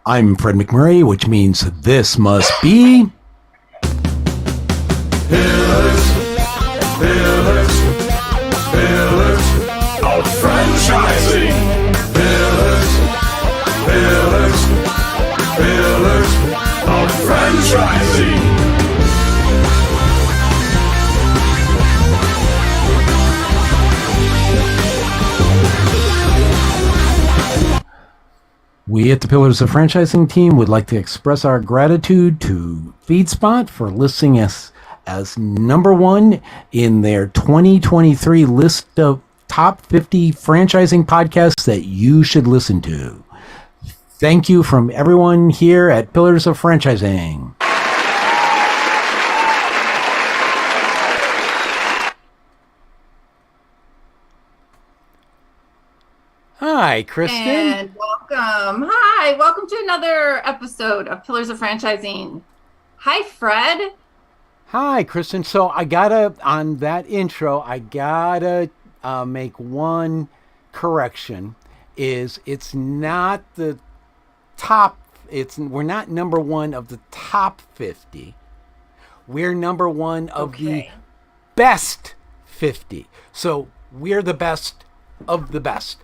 I'm Fred McMurray, which means this must be... Pillars of Franchising. Pillars of Franchising. We at the Pillars of Franchising team would like to express our gratitude to FeedSpot for listing us as number one in their 2023 list of top 50 franchising podcasts that you should listen to. Thank you from everyone here at Pillars of Franchising. Hi, Kristin. And welcome. Hi, welcome to another episode of Pillars of Franchising. Hi, Fred. Hi, Kristin. So on that intro, I gotta make one correction. It's not the top, we're not number one of the top 50. We're number one of the best 50. So we're the best of the best.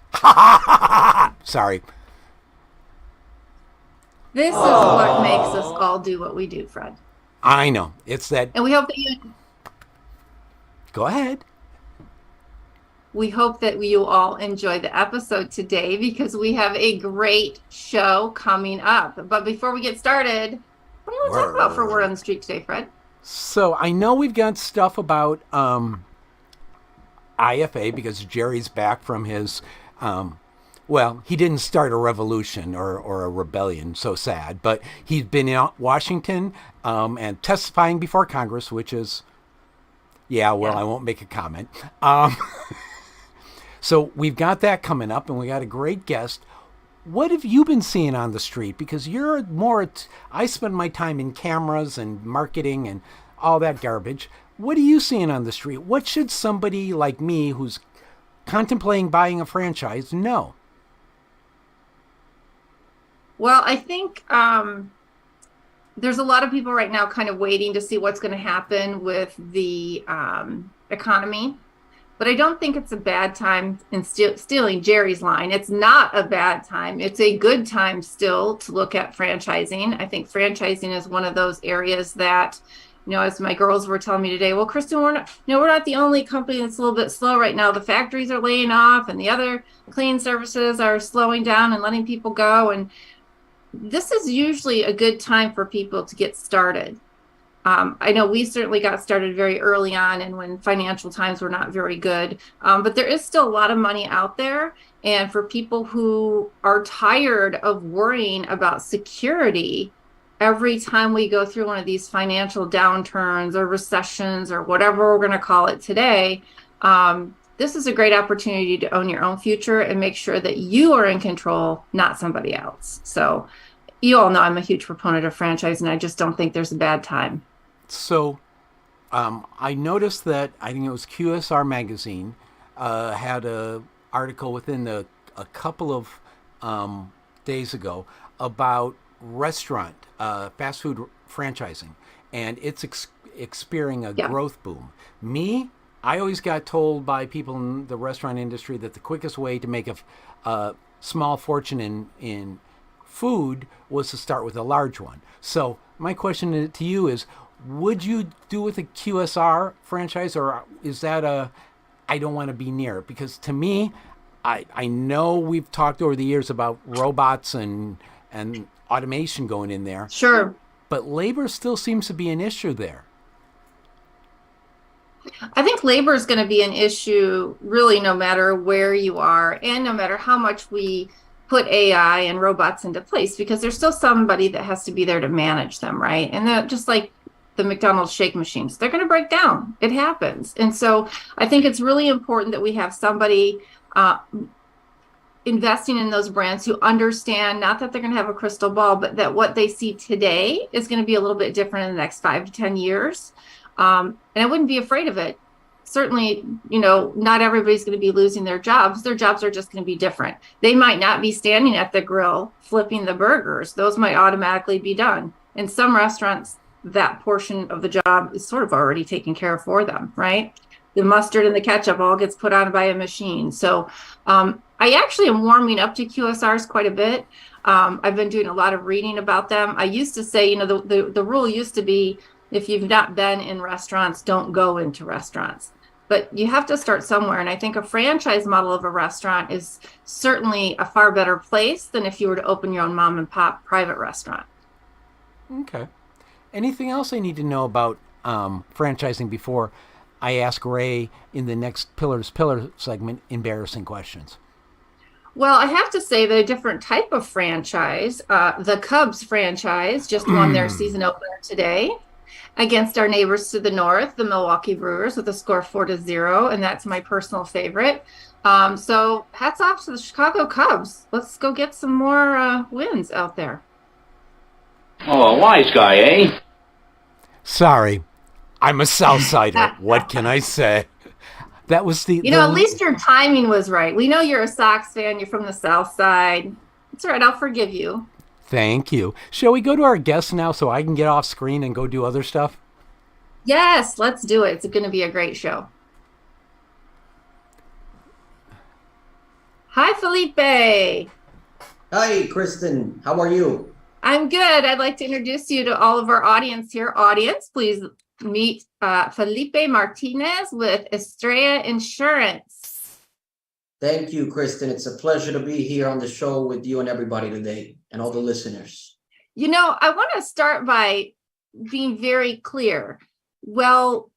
Sorry. This is what makes us all do what we do, Fred. I know. It's that. And we hope that you... Go ahead. We hope that you all enjoy the episode today because we have a great show coming up. But before we get started, what do you want to talk about for Word on the Street today, Fred? So I know we've got stuff about IFA because Jerry's back from his... well, he didn't start a revolution or a rebellion, so sad, but he's been in Washington and testifying before Congress, which is, I won't make a comment. So we've got that coming up, and we got a great guest. What have you been seeing on the street? Because you're more, I spend my time in cameras and marketing and all that garbage. What are you seeing on the street? What should somebody like me who's contemplating buying a franchise know? Well, I think there's a lot of people right now kind of waiting to see what's going to happen with the economy. But I don't think it's a bad time in stealing Jerry's line. It's not a bad time. It's a good time still to look at franchising. I think franchising is one of those areas that, as my girls were telling me today, well, Kristin, we're not the only company that's a little bit slow right now. The factories are laying off and the other cleaning services are slowing down and letting people go. And this is usually a good time for people to get started. I know we certainly got started very early on and when financial times were not very good, but there is still a lot of money out there. And for people who are tired of worrying about security, every time we go through one of these financial downturns or recessions or whatever we're going to call it today, this is a great opportunity to own your own future and make sure that you are in control, not somebody else. So you all know I'm a huge proponent of franchising. I just don't think there's a bad time. So I noticed that, I think it was QSR Magazine, had an article within a couple of days ago about restaurant, fast food franchising, and it's experiencing a growth boom. I always got told by people in the restaurant industry that the quickest way to make a small fortune in food was to start with a large one. So my question to you is, would you do with a QSR franchise, or is that I don't want to be near it? Because to me, I know we've talked over the years about robots and automation going in there. Sure. But labor still seems to be an issue there. I think labor is going to be an issue really no matter where you are and no matter how much we put AI and robots into place, because there's still somebody that has to be there to manage them, right? And just like the McDonald's shake machines, they're going to break down. It happens. And so I think it's really important that we have somebody investing in those brands who understand, not that they're going to have a crystal ball, but that what they see today is going to be a little bit different in the next 5 to 10 years. And I wouldn't be afraid of it. certainly, not everybody's going to be losing their jobs. Their jobs are just going to be different. They might not be standing at the grill flipping the burgers. Those might automatically be done. In some restaurants, that portion of the job is sort of already taken care of for them, right? The mustard and the ketchup all gets put on by a machine. So I actually am warming up to QSRs quite a bit. I've been doing a lot of reading about them. I used to say, the rule used to be, if you've not been in restaurants, don't go into restaurants. But you have to start somewhere. And I think a franchise model of a restaurant is certainly a far better place than if you were to open your own mom and pop private restaurant. Okay. Anything else I need to know about franchising before I ask Ray in the next Pillar segment, embarrassing questions? Well, I have to say that a different type of franchise, the Cubs franchise, just won their season opener today against our neighbors to the north, the Milwaukee Brewers, with a score 4-0, and that's my personal favorite. So hats off to the Chicago Cubs. Let's go get some more wins out there. Oh, a wise guy, eh? Sorry, I'm a Southsider. What can I say? That was at least your timing was right. We know you're a Sox fan. You're from the South Side. It's all right. I'll forgive you. Thank you. Shall we go to our guests now so I can get off screen and go do other stuff? Yes, let's do it. It's going to be a great show. Hi, Felipe. Hi, Kristin. How are you? I'm good. I'd like to introduce you to all of our audience here. Audience, please meet Felipe Martinez with Estrella Insurance. Thank you, Kristin. It's a pleasure to be here on the show with you and everybody today and all the listeners. I want to start by being very clear. Well,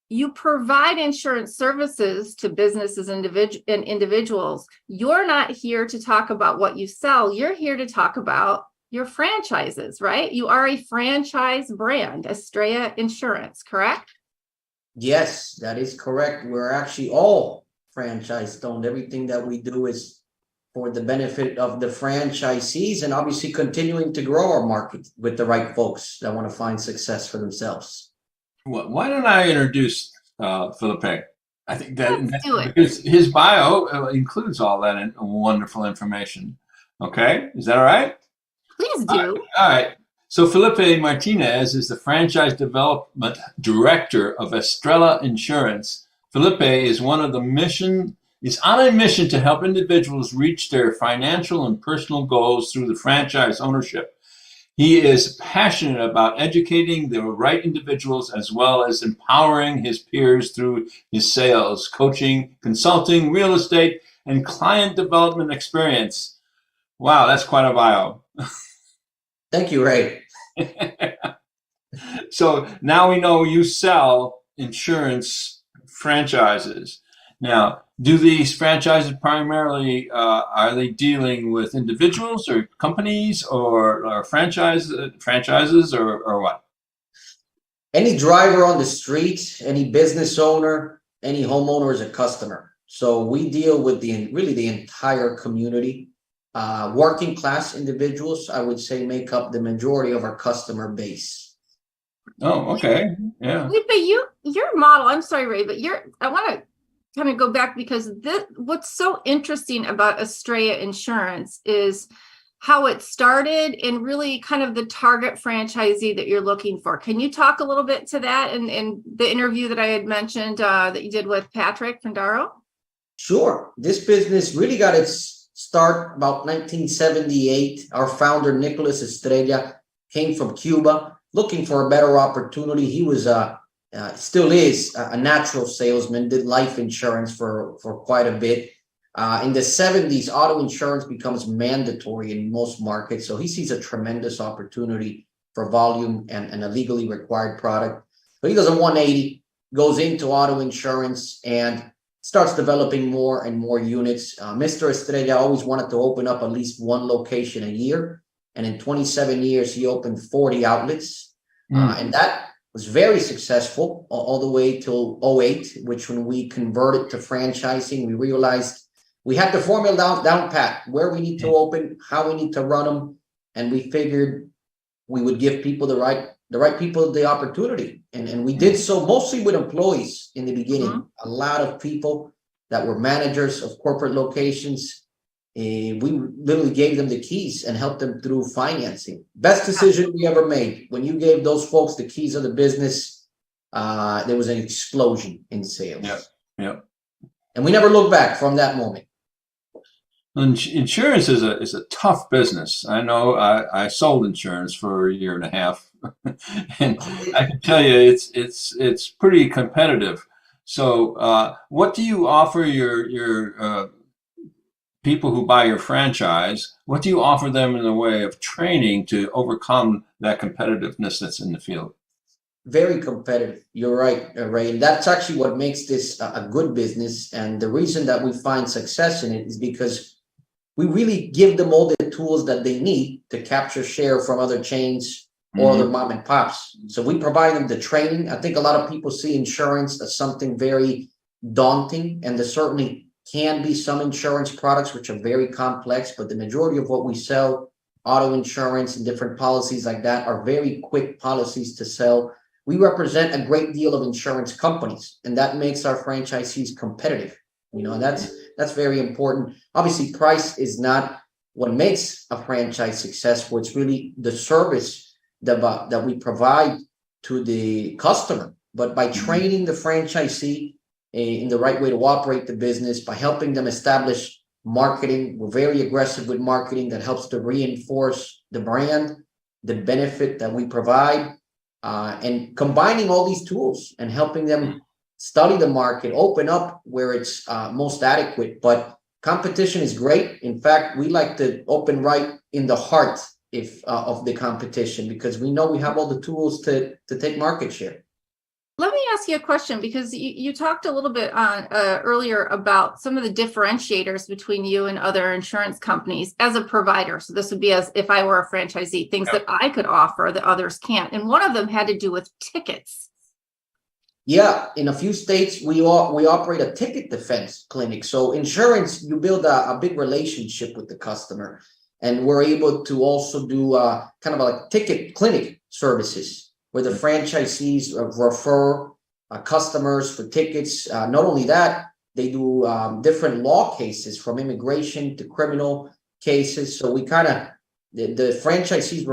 you provide insurance services to businesses and individuals. You're not here to talk about what you sell. You're here to talk about your franchises, right? You are a franchise brand, Estrella Insurance, correct? Yes, that is correct. We're actually all franchise owned. Everything that we do is for the benefit of the franchisees and obviously continuing to grow our market with the right folks that want to find success for themselves. Well, why don't I introduce Felipe? I think Let's do it. because his bio includes all that wonderful information. Okay, is that all right? Please do. All right. So Felipe Martinez is the Franchise Development Director of Estrella Insurance. Felipe is on a mission to help individuals reach their financial and personal goals through the franchise ownership. He is passionate about educating the right individuals as well as empowering his peers through his sales, coaching, consulting, real estate, and client development experience. Wow, that's quite a bio. Thank you, Ray. So now we know you sell insurance franchises. Now, do these franchises primarily, are they dealing with individuals or companies or franchises or what? Any driver on the street, any business owner, any homeowner is a customer. So we deal with the entire community. Working class individuals, I would say, make up the majority of our customer base. Oh, okay. Yeah. Felipe, your model, I'm sorry, Ray, but I want to kind of go back because what's so interesting about Estrella Insurance is how it started and really kind of the target franchisee that you're looking for. Can you talk a little bit to that in the interview that I had mentioned that you did with Patrick Fandaro? Sure. This business really got its start about 1978. Our founder, Nicholas Estrella, came from Cuba looking for a better opportunity. He was still is a natural salesman, did life insurance for quite a bit. In the 70s, auto insurance becomes mandatory in most markets. So he sees a tremendous opportunity for volume and a legally required product. But he does a 180, goes into auto insurance and starts developing more and more units. Mr. Estrella always wanted to open up at least one location a year. And in 27 years, he opened 40 outlets. And that was very successful all the way till 2008, which when we converted to franchising, we realized we had the formula down pat, where we need to open, how we need to run them. And we figured we would give people the right the right people the opportunity. And we did so mostly with employees in the beginning. A lot of people that were managers of corporate locations, we literally gave them the keys and helped them through financing. Best decision we ever made. When you gave those folks the keys of the business, there was an explosion in sales. Yeah. And we never looked back from that moment. Insurance is a tough business. I know. I sold insurance for a year and a half, and I can tell you it's pretty competitive. So, what do you offer your people who buy your franchise? What do you offer them in the way of training to overcome that competitiveness that's in the field? Very competitive. You're right, Ray. And that's actually what makes this a good business. And the reason that we find success in it is because we really give them all the tools that they need to capture share from other chains or other mom and pops. So we provide them the training. I think a lot of people see insurance as something very daunting, and there certainly can be some insurance products which are very complex, but the majority of what we sell, auto insurance and different policies like that, are very quick policies to sell. We represent a great deal of insurance companies, and that makes our franchisees competitive. And that's very important. Obviously, price is not what makes a franchise successful. It's really the service that we provide to the customer. But by training the franchisee in the right way to operate the business, by helping them establish marketing, we're very aggressive with marketing that helps to reinforce the brand, the benefit that we provide, and combining all these tools and helping them study the market, open up where it's most adequate. But competition is great. In fact, we like to open right in the heart of the competition, because we know we have all the tools to take market share. Let me ask you a question, because you talked a little bit on earlier about some of the differentiators between you and other insurance companies as a provider. So this would be as if I were a franchisee, things that I could offer that others can't. And one of them had to do with tickets. Yeah, in a few states, we operate a ticket defense clinic. So insurance, you build a big relationship with the customer, and we're able to also do kind of like ticket clinic services where the franchisees refer customers for tickets. Not only that, they do different law cases, from immigration to criminal cases. So we kind of, the franchisees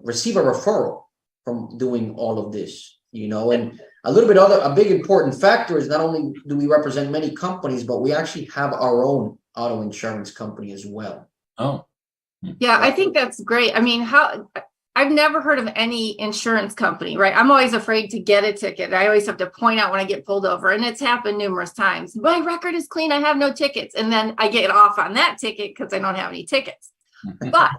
receive a referral from doing all of this. And a big important factor is not only do we represent many companies, but we actually have our own auto insurance company as well. Oh, yeah, I think that's great. I mean, I've never heard of any insurance company, right? I'm always afraid to get a ticket. I always have to point out when I get pulled over, and it's happened numerous times. My record is clean. I have no tickets. And then I get off on that ticket because I don't have any tickets. But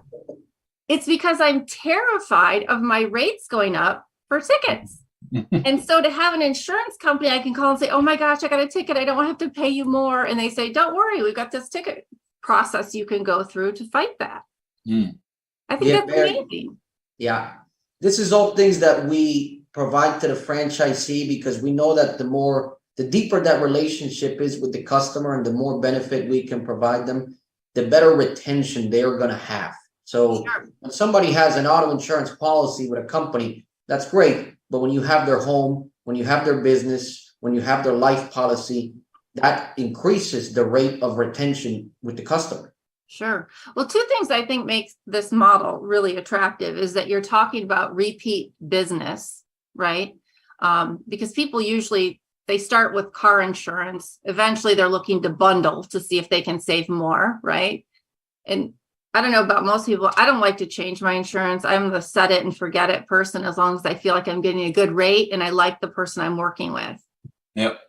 it's because I'm terrified of my rates going up for tickets. And so to have an insurance company, I can call and say, oh my gosh, I got a ticket. I don't have to pay you more. And they say, don't worry, we've got this ticket process you can go through to fight that. I think that's amazing. Yeah. This is all things that we provide to the franchisee, because we know that the deeper that relationship is with the customer and the more benefit we can provide them, the better retention they're going to have. So when somebody has an auto insurance policy with a company, that's great. But when you have their home, when you have their business, when you have their life policy, that increases the rate of retention with the customer. Sure. Well, two things I think makes this model really attractive is that you're talking about repeat business, right? Because people usually, they start with car insurance. Eventually, they're looking to bundle to see if they can save more, right? And I don't know about most people. I don't like to change my insurance. I'm the set it and forget it person, as long as I feel like I'm getting a good rate and I like the person I'm working with. Yep.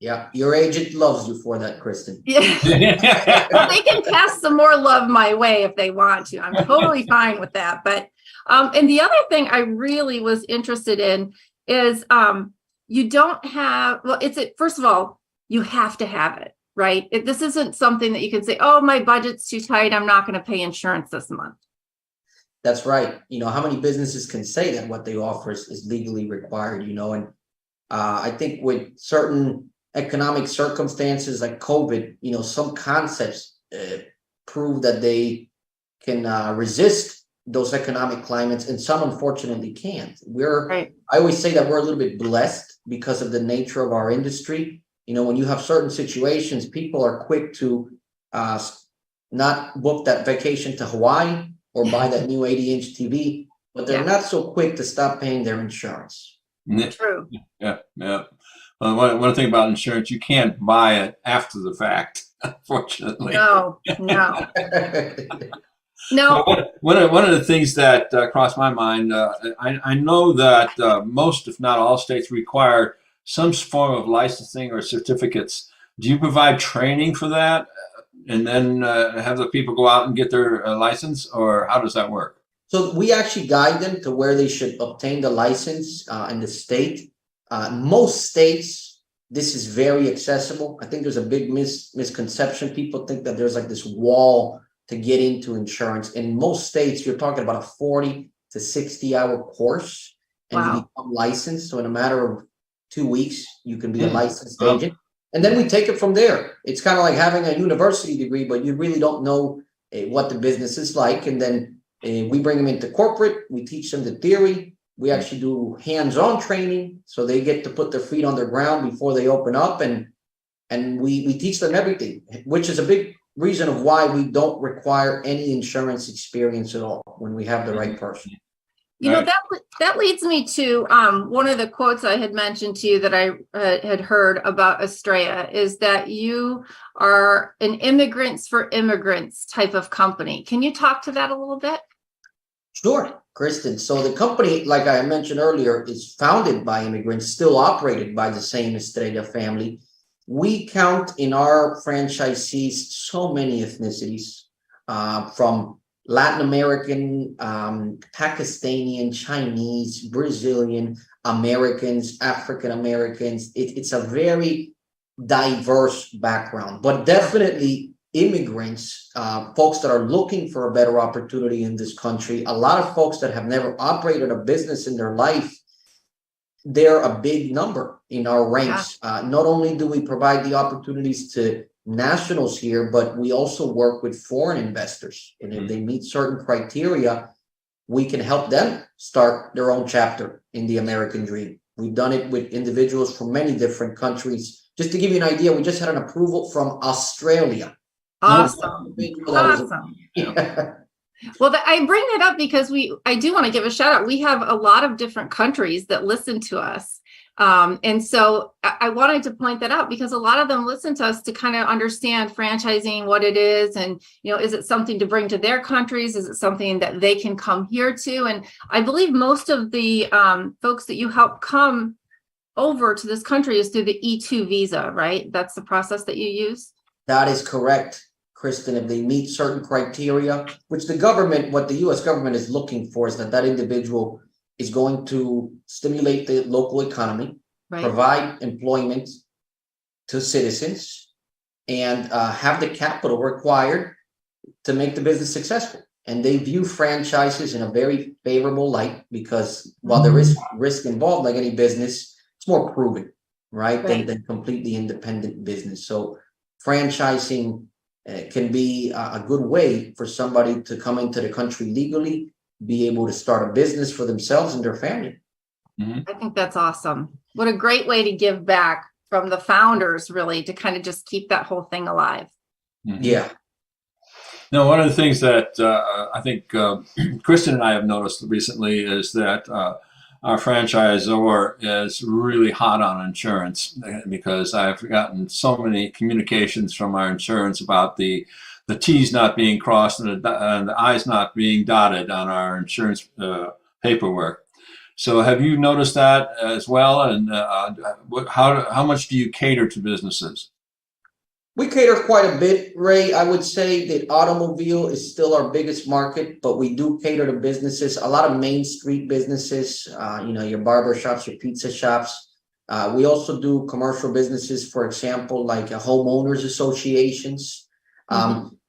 Yeah, your agent loves you for that, Kristin. Yeah. Well, they can pass some more love my way if they want to. I'm totally fine with that. But and the other thing I really was interested in is you don't have, well, first of all, you have to have it, right? This isn't something that you can say, oh, my budget's too tight, I'm not going to pay insurance this month. That's right. How many businesses can say that what they offer is legally required, and I think with certain economic circumstances like COVID, some concepts prove that they can resist those economic climates, and some unfortunately can't. I Right. always say that we're a little bit blessed because of the nature of our industry. When you have certain situations, people are quick to not book that vacation to Hawaii or buy that new 80-inch TV, but they're Yeah. not so quick to stop paying their insurance. True. Yeah, yeah. One thing about insurance, you can't buy it after the fact, unfortunately. No, no, no. One of the things that crossed my mind, I know that most, if not all, states require some form of licensing or certificates. Do you provide training for that, and then have the people go out and get their license, or how does that work? So we actually guide them to where they should obtain the license in the state. Most states, this is very accessible. I think there's a big misconception. People think that there's like this wall to get into insurance. In most states, you're talking about a 40 to 60-hour course, and you become licensed. So in a matter of 2 weeks, you can be a licensed agent. And then we take it from there. It's kind of like having a university degree, but you really don't know what the business is like. And then we bring them into corporate. We teach them the theory. We actually do hands-on training, so they get to put their feet on the ground before they open up. And we teach them everything, which is a big reason of why we don't require any insurance experience at all when we have the right person. That leads me to one of the quotes I had mentioned to you that I had heard about Estrella is that you are an immigrants for immigrants type of company. Can you talk to that a little bit? Sure, Kristin. So the company, like I mentioned earlier, is founded by immigrants, still operated by the same Estrella family. We count in our franchisees so many ethnicities, from Latin American, Pakistani, Chinese, Brazilian, Americans, African Americans. It's a very diverse background, but definitely immigrants, folks that are looking for a better opportunity in this country. A lot of folks that have never operated a business in their life, they're a big number in our ranks. Not only do we provide the opportunities to nationals here, but we also work with foreign investors. And if they meet certain criteria, we can help them start their own chapter in the American dream. We've done it with individuals from many different countries. Just to give you an idea, we just had an approval from Australia. Awesome. Yeah. Well, I bring that up because I do want to give a shout out. We have a lot of different countries that listen to us. And so I wanted to point that out because a lot of them listen to us to kind of understand franchising, what it is. And, is it something to bring to their countries? Is it something that they can come here to? And I believe most of the folks that you help come over to this country is through the E2 visa, right? That's the process that you use? That is correct, Kristin. If they meet certain criteria, which what the U.S. government is looking for is that individual is going to stimulate the local economy, provide employment to citizens, and have the capital required to make the business successful. And they view franchises in a very favorable light because while there is risk involved, like any business, it's more proven, right? Than completely independent business. So franchising can be a good way for somebody to come into the country legally, be able to start a business for themselves and their family. I think that's awesome. What a great way to give back from the founders, really, to kind of just keep that whole thing alive. Yeah. Now, one of the things that I think Kristin and I have noticed recently is that our franchisor is really hot on insurance because I've gotten so many communications from our insurance about the T's not being crossed and the I's not being dotted on our insurance paperwork. So have you noticed that as well? And how much do you cater to businesses? We cater quite a bit, Ray. I would say that automobile is still our biggest market, but we do cater to businesses, a lot of Main Street businesses, your barber shops, your pizza shops. We also do commercial businesses, for example, like homeowners associations.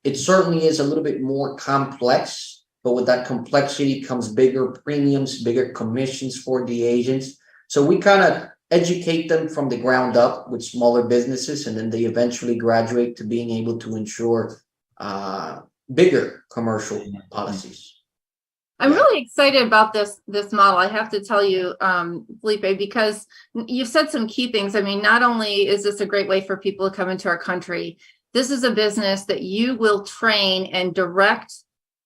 It certainly is a little bit more complex, but with that complexity comes bigger premiums, bigger commissions for the agents. So we kind of educate them from the ground up with smaller businesses, and then they eventually graduate to being able to insure bigger commercial policies. I'm Yeah. really excited about this model. I have to tell you, Felipe, because you've said some key things. I mean, not only is this a great way for people to come into our country, this is a business that you will train and direct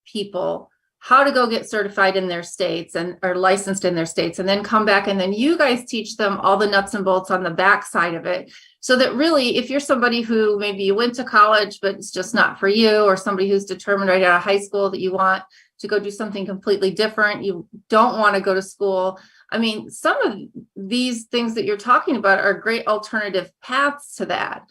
people how to go get certified in their states and are licensed in their states, and then come back, and then you guys teach them all the nuts and bolts on the back side of it. So that really, if you're somebody who maybe you went to college, but it's just not for you, or somebody who's determined right out of high school that you want to go do something completely different, you don't want to go to school. I mean, some of these things that you're talking about are great alternative paths to that.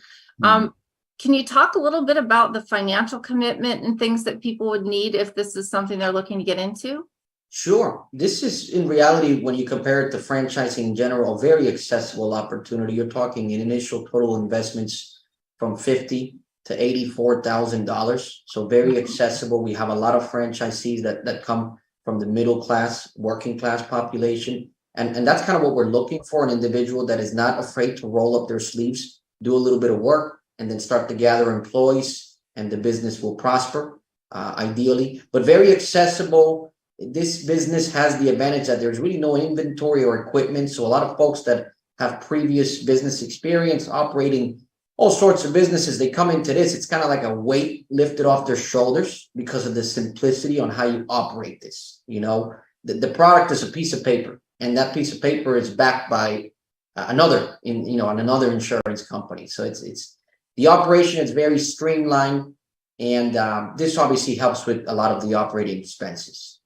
Can you talk a little bit about the financial commitment and things that people would need if this is something they're looking to get into? Sure. This is, in reality, when you compare it to franchising in general, a very accessible opportunity. You're talking in initial total investments from $50,000 to $84,000. So very accessible. We have a lot of franchisees that come from the middle class, working class population. And that's kind of what we're looking for, an individual that is not afraid to roll up their sleeves, do a little bit of work, and then start to gather employees, and the business will prosper, ideally. But very accessible. This business has the advantage that there's really no inventory or equipment. So a lot of folks that have previous business experience operating all sorts of businesses, they come into this, it's kind of like a weight lifted off their shoulders because of the simplicity on how you operate this. You know, the product is a piece of paper, and that piece of paper is backed by another insurance company. So it's the operation is very streamlined, and this obviously helps with a lot of the operating expenses.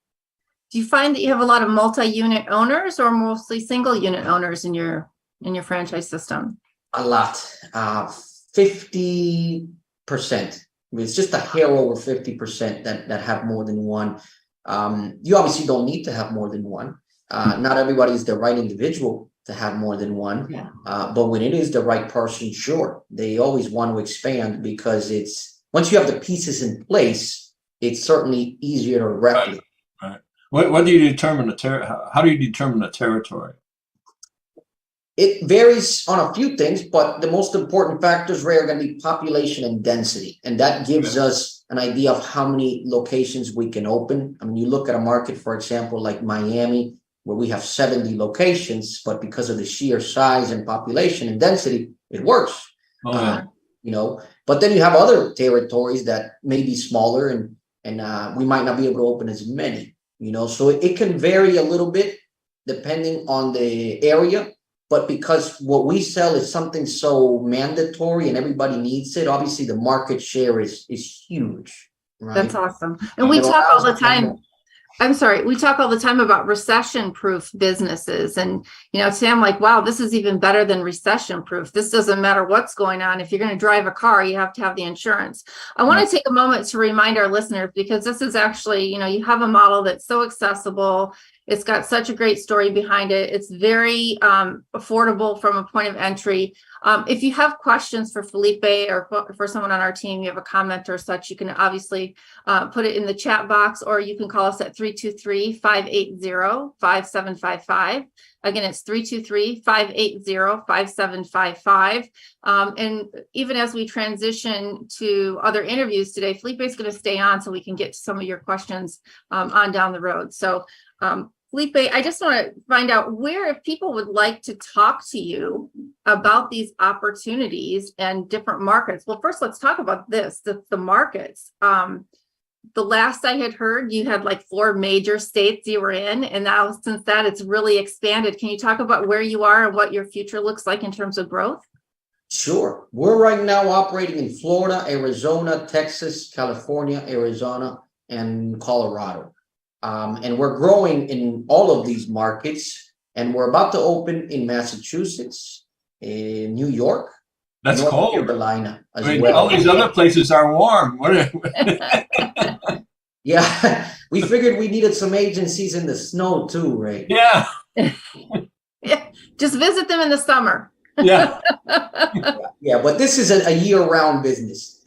Do you find that you have a lot of multi-unit owners or mostly single unit owners in your franchise system? A lot, 50%. It's just a hair over 50% that have more than one. You obviously don't need to have more than one. Not everybody is the right individual to have more than one. Yeah. But when it is the right person, sure, they always want to expand, because it's, once you have the pieces in place, it's certainly easier to replicate. Right. What do you determine how do you determine a territory? It varies on a few things, but the most important factors are going to be population and density. And that gives us an idea of how many locations we can open. I mean, you look at a market, for example, like Miami, where we have 70 locations, but because of the sheer size and population and density, it works. You know, but then you have other territories that may be smaller, and we might not be able to open as many, you know, so it can vary a little bit depending on the area. But because what we sell is something so mandatory and everybody needs it, obviously the market share is huge. Right? That's awesome. And we talk all the time. We talk all the time about recession-proof businesses. And, you know, Sam, like, wow, this is even better than recession-proof. This doesn't matter what's going on. If you're going to drive a car, you have to have the insurance. I want to take a moment to remind our listeners, because this is actually, you know, you have a model that's so accessible. It's got such a great story behind it. It's very affordable from a point of entry. If you have questions for Felipe or for someone on our team, you have a comment or such, you can obviously put it in the chat box, or you can call us at 323-580-5755. Again, it's 323-580-5755. And even as we transition to other interviews today, Felipe is going to stay on so we can get to some of your questions on down the road. So Felipe, I just want to find out where, if people would like to talk to you about these opportunities and different markets. Well, first, let's talk about this, the markets. The last I had heard, you had like 4 major states you were in, and now since that, it's really expanded. Can you talk about where you are and what your future looks like in terms of growth? Sure. We're right now operating in Florida, Arizona, Texas, California, Arizona, and Colorado. And we're growing in all of these markets, and we're about to open in Massachusetts, in New York. That's North cold. Carolina as I mean, well. all these other places are warm. Yeah, we figured we needed some agencies in the snow too, right? Yeah. Yeah, just visit them in the summer. Yeah. Yeah, but this is a year-round business.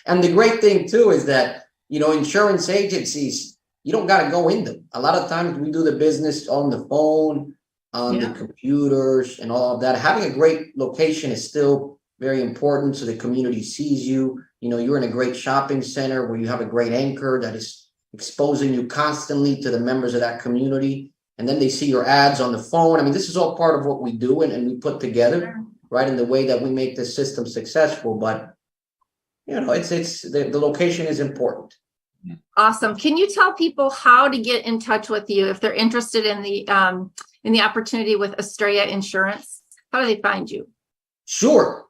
And the great thing too is that, you know, insurance agencies, you don't got to go in them. A lot of times we do the business on the phone, on the computers and all of that. Having a great location is still very important, so the community sees you. You know, you're in a great shopping center where you have a great anchor that is exposing you constantly to the members of that community. And then they see your ads on the phone. I mean, this is all part of what we do and we put together, right, in the way that we make the system successful. But, you know, it's the location is important. Awesome. Can you tell people how to get in touch with you if they're interested in the opportunity with Estrella Insurance? How do they find you? Sure.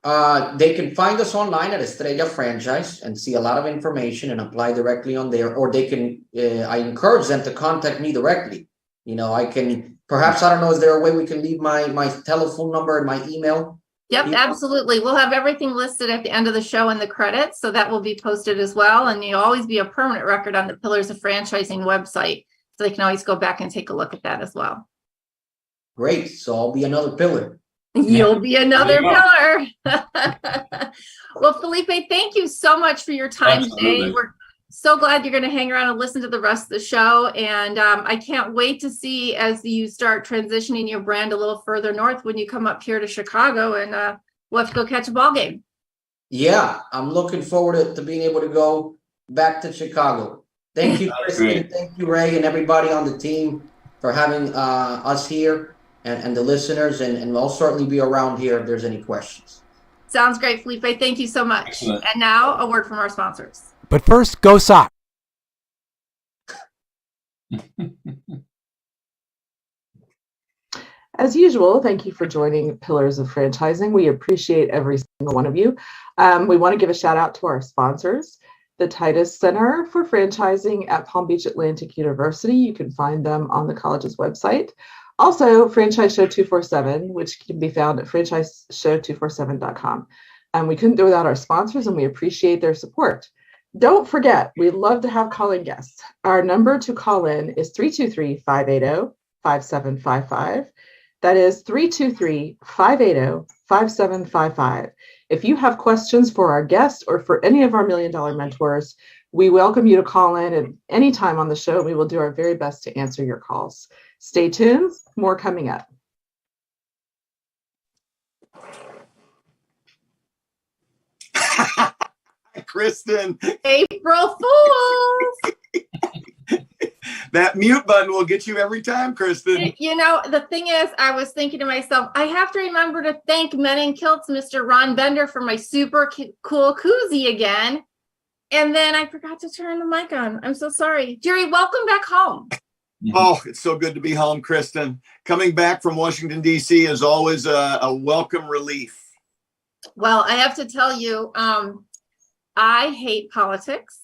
They can find us online at Estrella Franchise and see a lot of information and apply directly on there. Or they can, I encourage them to contact me directly. You know, I can, perhaps, I don't know, is there a way we can leave my telephone number and my email? Yep, absolutely. We'll have everything listed at the end of the show in the credits. So that will be posted as well. And you'll always be a permanent record on the Pillars of Franchising website. So they can always go back and take a look at that as well. Great. So I'll be another pillar. You'll be another pillar. Well, Felipe, thank you so much for your time today. We're so glad you're going to hang around and listen to the rest of the show. And I can't wait to see as you start transitioning your brand a little further north when you come up here to Chicago, and we'll have to go catch a ball game. Yeah, I'm looking forward to being able to go back to Chicago. Thank you, Kristin. Thank you, Ray, and everybody on the team for having us here. And the listeners, and I'll certainly be around here if there's any questions. Sounds great, Felipe. Thank you so much. Excellent. And now a word from our sponsors. But first, go Sox. As usual, thank you for joining Pillars of Franchising. We appreciate every single one of you. We want to give a shout out to our sponsors, the Titus Center for Franchising at Palm Beach Atlantic University. You can find them on the college's website. Also, Franchise Show 247, which can be found at franchiseshow247.com. We couldn't do without our sponsors, and we appreciate their support. Don't forget, we'd love to have call-in guests. Our number to call in is 323-580-5755. That is 323-580-5755. If you have questions for our guests or for any of our Million Dollar mentors, we welcome you to call in at any time on the show. We will do our very best to answer your calls. Stay tuned, more coming up. Kristin. April Fools. That mute button will get you every time, Kristin. You know, the thing is, I was thinking to myself, I have to remember to thank Men in Kilts, Mr. Ron Bender, for my super cool koozie again. And then I forgot to turn the mic on. I'm so sorry. Jerry, welcome back home. Oh, it's so good to be home, Kristin. Coming back from Washington, D.C. is always a welcome relief. Well, I have to tell you, I hate politics.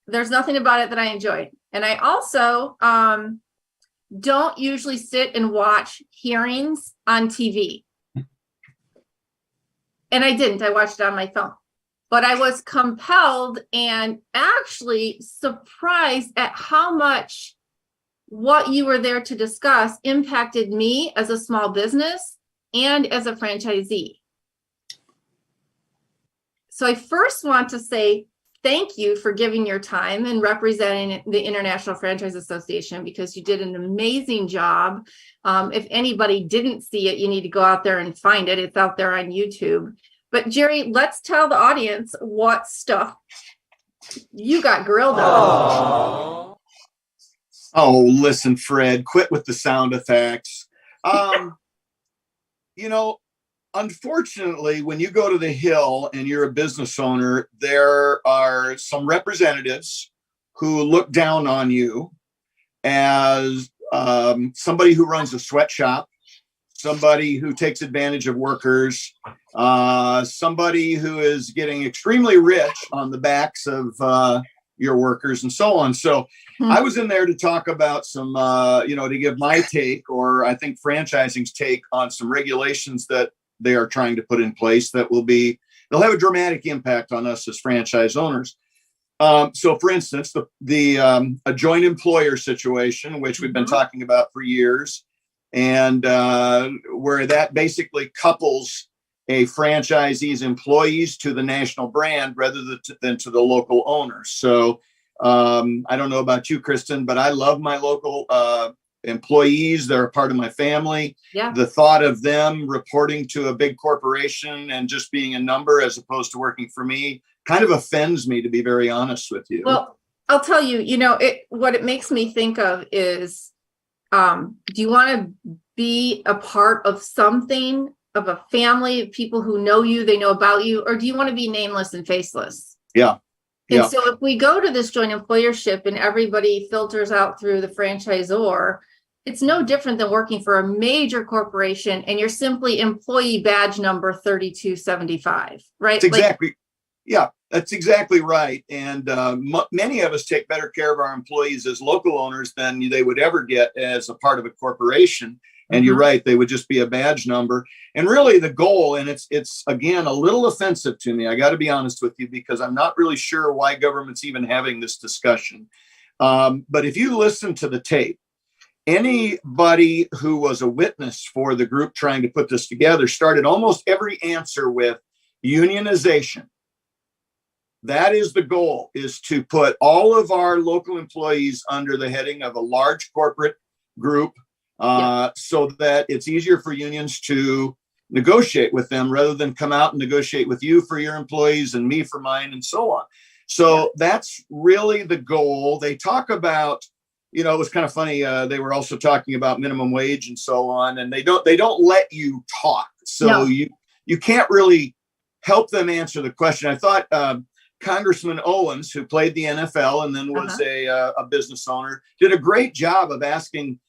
There's nothing about it that I enjoy. And I also don't usually sit and watch hearings on TV. And I didn't. I watched it on my phone. But I was compelled and actually surprised at how much what you were there to discuss impacted me as a small business and as a franchisee. So I first want to say thank you for giving your time and representing the International Franchise Association, because you did an amazing job. If anybody didn't see it, you need to go out there and find it. It's out there on YouTube. But Jerry, let's tell the audience what stuff you got grilled on. Oh, listen, Fred, quit with the sound effects. You know, unfortunately, when you go to the Hill and you're a business owner, there are some representatives who look down on you as somebody who runs a sweatshop, somebody who takes advantage of workers, somebody who is getting extremely rich on the backs of your workers and so on. So I was in there to talk about some, to give my take, or I think franchising's take on some regulations that they are trying to put in place that they'll have a dramatic impact on us as franchise owners. So for instance, the a joint employer situation, which we've been talking about for years, and where that basically couples a franchisee's employees to the national brand rather than to the local owners. So I don't know about you, Kristin, but I love my local employees. They're a part of my family. Yeah. The thought of them reporting to a big corporation and just being a number as opposed to working for me kind of offends me, to be very honest with you. Well, I'll tell you, what it makes me think of is, do you want to be a part of something, of a family of people who know you, they know about you, or do you want to be nameless and faceless? Yeah. And so if we go to this joint employership and everybody filters out through the franchisor, it's no different than working for a major corporation and you're simply employee badge number 3275, right? That's exactly. Yeah, that's exactly right. And many of us take better care of our employees as local owners than they would ever get as a part of a corporation. And you're right, they would just be a badge number. And really the goal, and it's again, a little offensive to me, I got to be honest with you, because I'm not really sure why government's even having this discussion. But if you listen to the tape, anybody who was a witness for the group trying to put this together started almost every answer with unionization. That is the goal, is to put all of our local employees under the heading of a large corporate group, so that it's easier for unions to negotiate with them rather than come out and negotiate with you for your employees and me for mine and so on. So that's really the goal. They talk about, it was kind of funny. They were also talking about minimum wage and so on, and they don't let you talk. So you can't really help them answer the question. I thought Congressman Owens, who played the NFL and then was a business owner, did a great job of asking,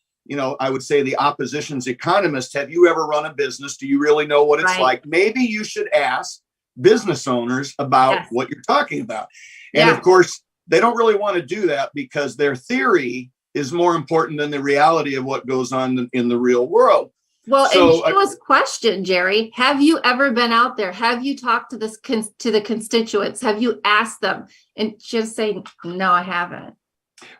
I would say the opposition's economist, have you ever run a business? Do you really know what it's like? Maybe you should ask business owners about what you're talking about. And of course, they don't really want to do that because their theory is more important than the reality of what goes on in the real world. Well, so, and he was questioned, Jerry. Have you ever been out there? Have you talked to the constituents? Have you asked them? And just saying, no, I haven't.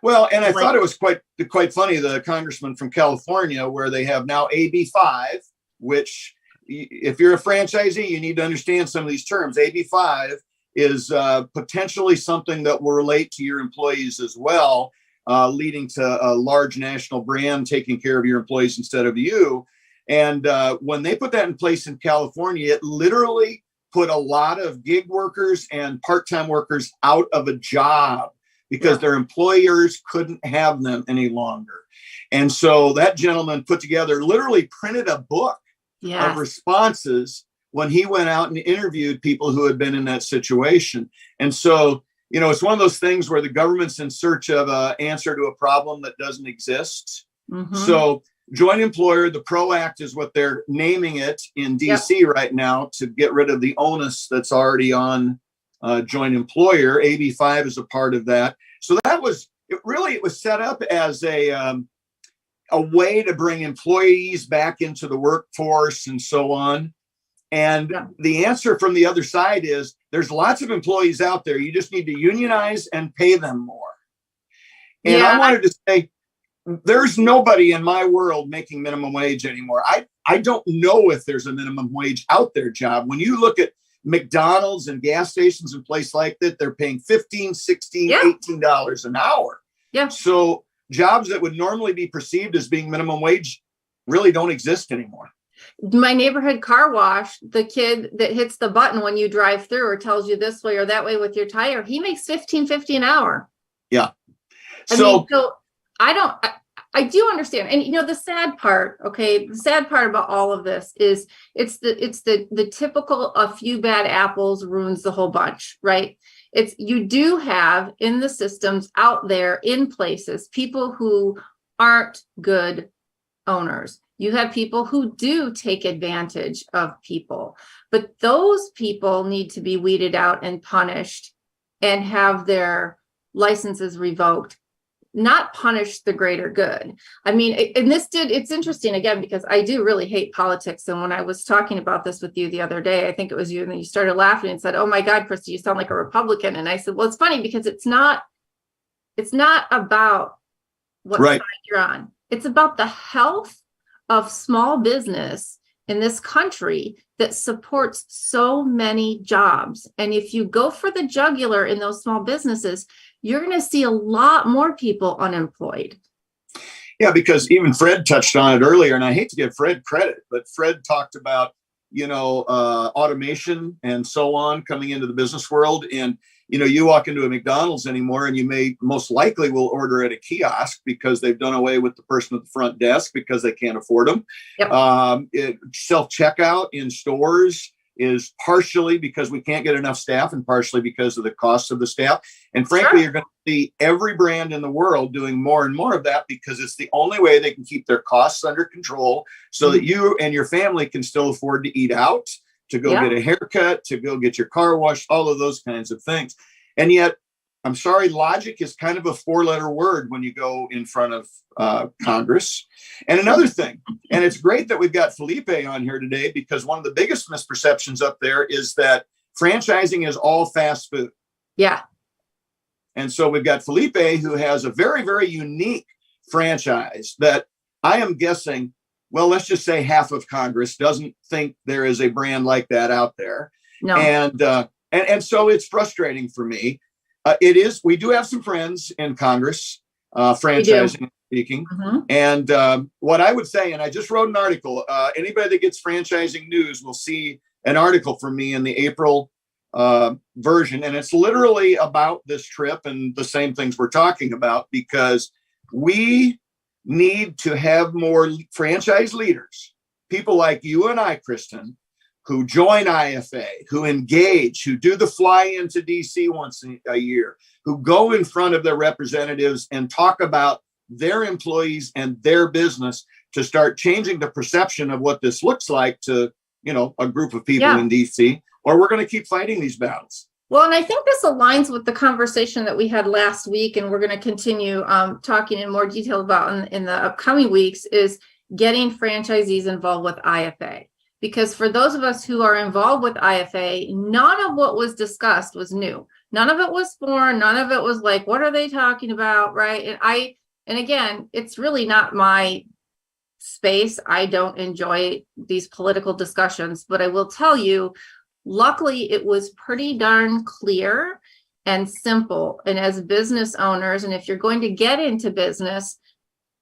Well, and I thought it was quite funny, the congressman from California, where they have now AB5, which if you're a franchisee, you need to understand some of these terms. AB5 is potentially something that will relate to your employees as well, leading to a large national brand taking care of your employees instead of you. And when they put that in place in California, it literally put a lot of gig workers and part-time workers out of a job because their employers couldn't have them any longer. And so that gentleman literally printed a book of responses when he went out and interviewed people who had been in that situation. And so, it's one of those things where the government's in search of an answer to a problem that doesn't exist. So joint employer, the PRO Act is what they're naming it in DC right now to get rid of the onus that's already on joint employer. AB5 is a part of that. So it was set up as a way to bring employees back into the workforce and so on. And the answer from the other side is there's lots of employees out there. You just need to unionize and pay them more. And I wanted to say, there's nobody in my world making minimum wage anymore. I don't know if there's a minimum wage out there, Job. When you look at McDonald's and gas stations and places like that, they're paying $15, $16, $18 an hour. So jobs that would normally be perceived as being minimum wage really don't exist anymore. My neighborhood car wash, the kid that hits the button when you drive through or tells you this way or that way with your tire, he makes $15.50 an hour. I do understand. And the sad part, the sad part about all of this is it's the typical a few bad apples ruins the whole bunch, right? You do have in the systems out there in places people who aren't good owners. You have people who do take advantage of people, but those people need to be weeded out and punished and have their licenses revoked, not punish the greater good. It's interesting again, because I do really hate politics. And when I was talking about this with you the other day, I think it was you, and then you started laughing and said, oh my God, Kristin, you sound like a Republican. And I said, well, it's funny because it's not about what side you're on. It's about the health of small business in this country that supports so many jobs. And if you go for the jugular in those small businesses, you're going to see a lot more people unemployed. Yeah, because even Fred touched on it earlier, and I hate to give Fred credit, but Fred talked about, automation and so on coming into the business world. And you walk into a McDonald's anymore and you may most likely will order at a kiosk because they've done away with the person at the front desk because they can't afford them. Yep. Self-checkout in stores is partially because we can't get enough staff and partially because of the cost of the staff. And frankly, You're going to see every brand in the world doing more and more of that because it's the only way they can keep their costs under control so that you and your family can still afford to eat out, to go get a haircut, to go get your car washed, all of those kinds of things. And yet, I'm sorry, logic is kind of a 4-letter word when you go in front of Congress. And another thing, and it's great that we've got Felipe on here today because one of the biggest misperceptions up there is that franchising is all fast food. Yeah. And so we've got Felipe who has a very, very unique franchise that I am guessing, well, let's just say half of Congress doesn't think there is a brand like that out there. No. And so it's frustrating for me. It is. We do have some friends in Congress, franchising speaking. Mm-hmm. And what I would say, and I just wrote an article, anybody that gets franchising news will see an article from me in the April version. And it's literally about this trip and the same things we're talking about, because we need to have more franchise leaders, people like you and I, Kristin, who join IFA, who engage, who do the fly into DC once a year, who go in front of their representatives and talk about their employees and their business to start changing the perception of what this looks like to, a group of people in DC, or we're going to keep fighting these battles. Well, and I think this aligns with the conversation that we had last week, and we're going to continue talking in more detail about in the upcoming weeks, is getting franchisees involved with IFA. Because for those of us who are involved with IFA, none of what was discussed was new. None of it was foreign. None of it was like, what are they talking about, right? And again, it's really not my space. I don't enjoy these political discussions, but I will tell you, luckily, it was pretty darn clear and simple. And as business owners, and if you're going to get into business,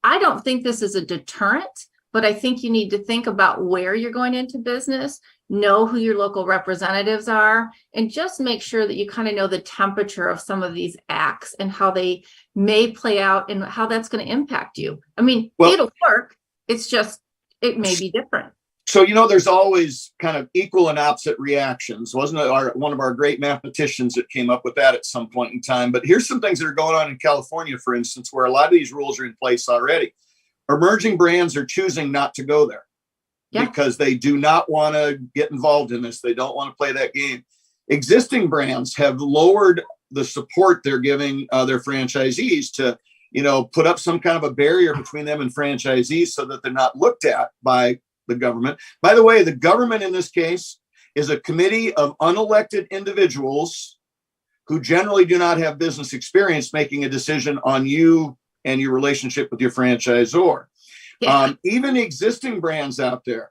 I don't think this is a deterrent. But I think you need to think about where you're going into business, know who your local representatives are, and just make sure that you kind of know the temperature of some of these acts and how they may play out and how that's going to impact you. I mean, it'll work. It's just, it may be different. So, there's always kind of equal and opposite reactions. Wasn't it one of our great mathematicians that came up with that at some point in time? But here's some things that are going on in California, for instance, where a lot of these rules are in place already. Emerging brands are choosing not to go there because they do not want to get involved in this. They don't want to play that game. Existing brands have lowered the support they're giving their franchisees to, put up some kind of a barrier between them and franchisees so that they're not looked at by the government. By the way, the government in this case is a committee of unelected individuals who generally do not have business experience making a decision on you and your relationship with your franchisor. Even existing brands out there,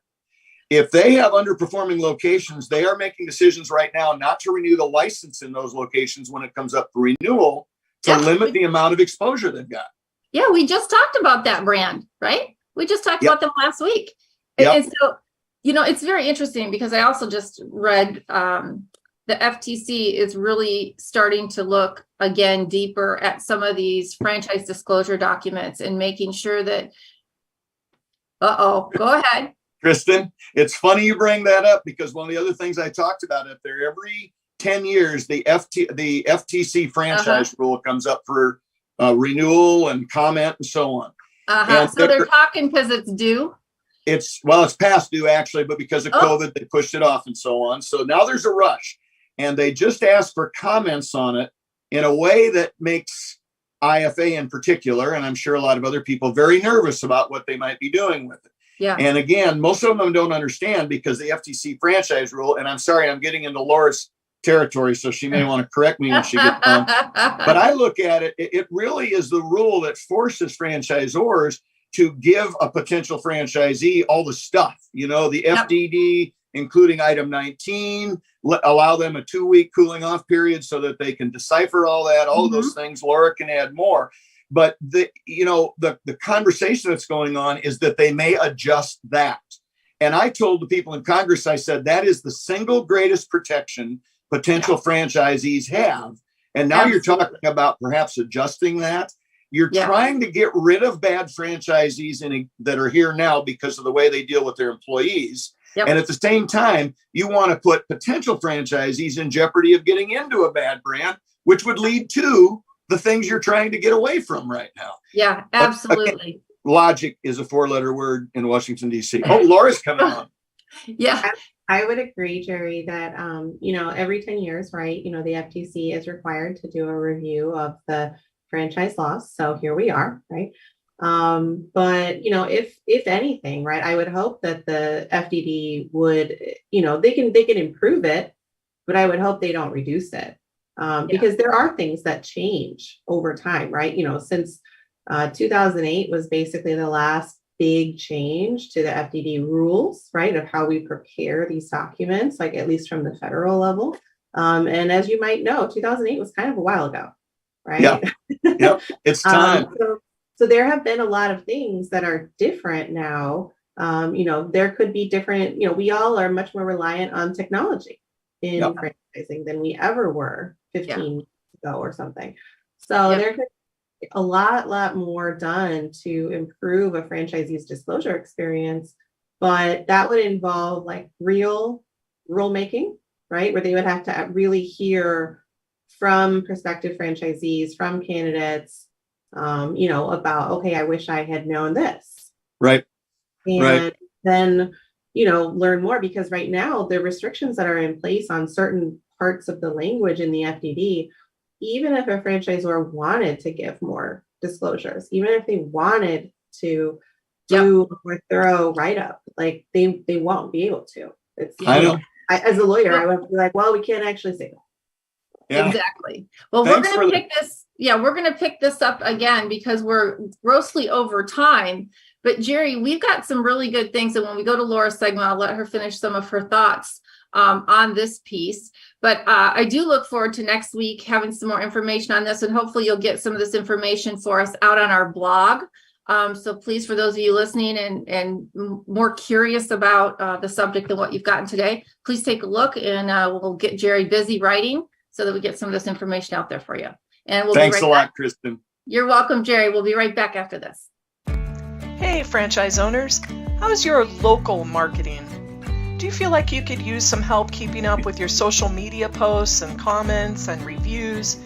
if they have underperforming locations, they are making decisions right now not to renew the license in those locations when it comes up for renewal to limit the amount of exposure they've got. Yeah, we just talked about that brand, right? We just talked about them last week. And so, it's very interesting because I also just read the FTC is really starting to look again deeper at some of these franchise disclosure documents and making sure that, go ahead. Kristin, it's funny you bring that up because one of the other things I talked about up there, every 10 years, the FTC franchise rule comes up for renewal and comment and so on. So they're talking because it's due. It's past due actually, but because of COVID, they pushed it off and so on. So now there's a rush. And they just asked for comments on it in a way that makes IFA in particular, and I'm sure a lot of other people, very nervous about what they might be doing with it. Yeah. And again, most of them don't understand because the FTC franchise rule, and I'm sorry, I'm getting into Laura's territory, so she may want to correct me when she gets on. But I look at it, it really is the rule that forces franchisors to give a potential franchisee all the stuff, the FDD, including item 19, allow them a 2-week cooling off period so that they can decipher all that, all of those things. Laura can add more. But the conversation that's going on is that they may adjust that. And I told the people in Congress, I said, that is the single greatest protection potential franchisees have. And now you're talking about perhaps adjusting that. You're trying to get rid of bad franchisees that are here now because of the way they deal with their employees. Yep. And at the same time, you want to put potential franchisees in jeopardy of getting into a bad brand, which would lead to the things you're trying to get away from right now. Yeah, absolutely. Again, logic is a 4-letter word in Washington, D.C. Oh, Laura's coming on. Yeah. I would agree, Jerry, that, every 10 years, right, the FTC is required to do a review of the franchise laws. So here we are, right? But, if anything, right, I would hope that the FDD would, they can improve it, but I would hope they don't reduce it. Because there are things that change over time, right? Since 2008 was basically the last big change to the FDD rules, right, of how we prepare these documents, like at least from the federal level. And as you might know, 2008 was kind of a while ago, right? Yeah, it's time. So there have been a lot of things that are different now. There could be different, we all are much more reliant on technology in franchising than we ever were 15 years ago or something. So there could be a lot more done to improve a franchisee's disclosure experience, but that would involve like real rulemaking, right? Where they would have to really hear from prospective franchisees, from candidates, about, okay, I wish I had known this. Right. And then, learn more, because right now the restrictions that are in place on certain parts of the language in the FDD, even if a franchisor wanted to give more disclosures, even if they wanted to do a more thorough write-up, like they won't be able to. It's, as a lawyer, I would be like, well, we can't actually say that. Yeah. Exactly. Well, we're going to pick this. Yeah, we're going to pick this up again because we're grossly over time. But Jerry, we've got some really good things. And when we go to Laura's segment, I'll let her finish some of her thoughts on this piece. But I do look forward to next week having some more information on this. And hopefully you'll get some of this information for us out on our blog. So please, for those of you listening and more curious about the subject than what you've gotten today, please take a look, and we'll get Jerry busy writing so that we get some of this information out there for you. And we'll Thanks be right a lot, back. Kristin. You're welcome, Jerry. We'll be right back after this. Hey, franchise owners. How's your local marketing? Do you feel like you could use some help keeping up with your social media posts and comments and reviews?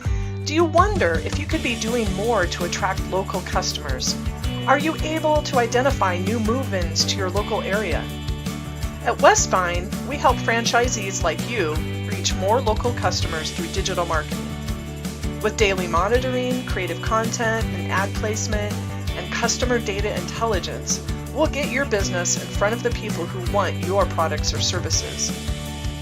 Do you wonder if you could be doing more to attract local customers? Are you able to identify new move-ins to your local area? At Westvine, we help franchisees like you reach more local customers through digital marketing. With daily monitoring, creative content, and ad placement, and customer data intelligence, we'll get your business in front of the people who want your products or services.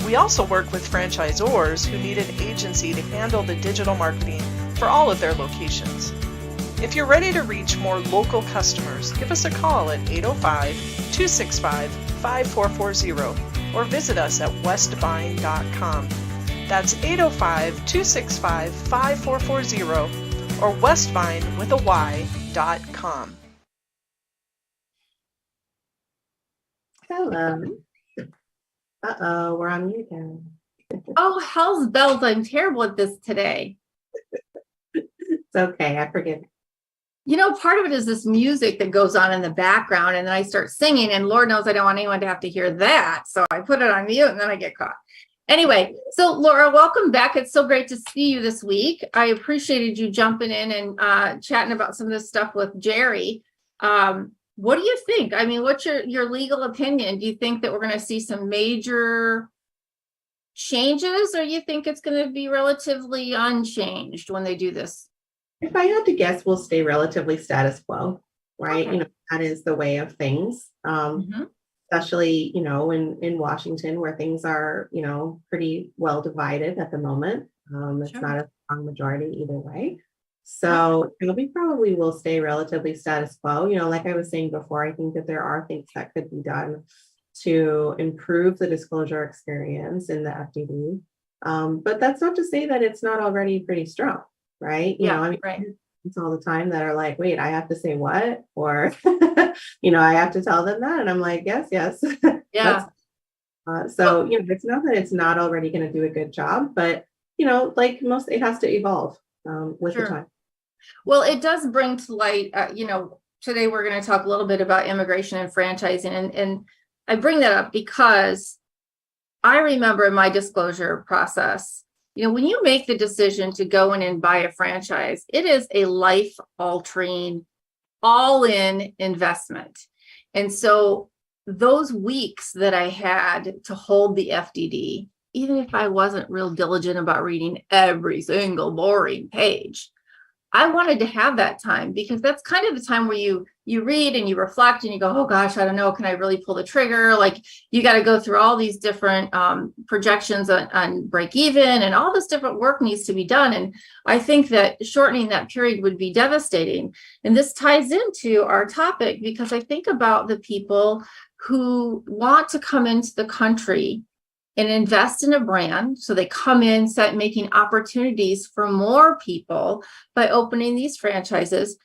We also work with franchisors who need an agency to handle the digital marketing for all of their locations. If you're ready to reach more local customers, give us a call at 805-265-5440 or visit us at westvine.com. That's 805-265-5440 or westvine.com. Hello. Uh-oh, we're on mute again. Oh, hell's bells. I'm terrible at this today. It's okay. I forgive you. Part of it is this music that goes on in the background, and then I start singing, and Lord knows I don't want anyone to have to hear that. So I put it on mute, and then I get caught. Anyway, so Laura, welcome back. It's so great to see you this week. I appreciated you jumping in and chatting about some of this stuff with Jerry. What do you think? I mean, what's your legal opinion? Do you think that we're going to see some major changes, or you think it's going to be relatively unchanged when they do this? If I had to guess, we'll stay relatively status quo, right? Okay. That is the way of things, especially, in Washington, where things are, pretty well divided at the moment. It's not a strong majority either way. So we probably will stay relatively status quo. Like I was saying before, I think that there are things that could be done to improve the disclosure experience in the FDD. But that's not to say that it's not already pretty strong, right? Right. It's all the time that are like, wait, I have to say what? Or, I have to tell them that. And I'm like, yes. Yeah. So, it's not that it's not already going to do a good job, but, like most, it has to evolve with the time. Well, it does bring to light, today we're going to talk a little bit about immigration and franchising. And I bring that up because I remember in my disclosure process, when you make the decision to go in and buy a franchise, it is a life-altering, all-in investment. And so those weeks that I had to hold the FDD, even if I wasn't real diligent about reading every single boring page, I wanted to have that time, because that's kind of the time where you read and you reflect and you go, oh gosh, I don't know, can I really pull the trigger? Like, you got to go through all these different projections on break even, and all this different work needs to be done. And I think that shortening that period would be devastating. And this ties into our topic, because I think about the people who want to come into the country and invest in a brand. So they come in, start making opportunities for more people by opening these franchises.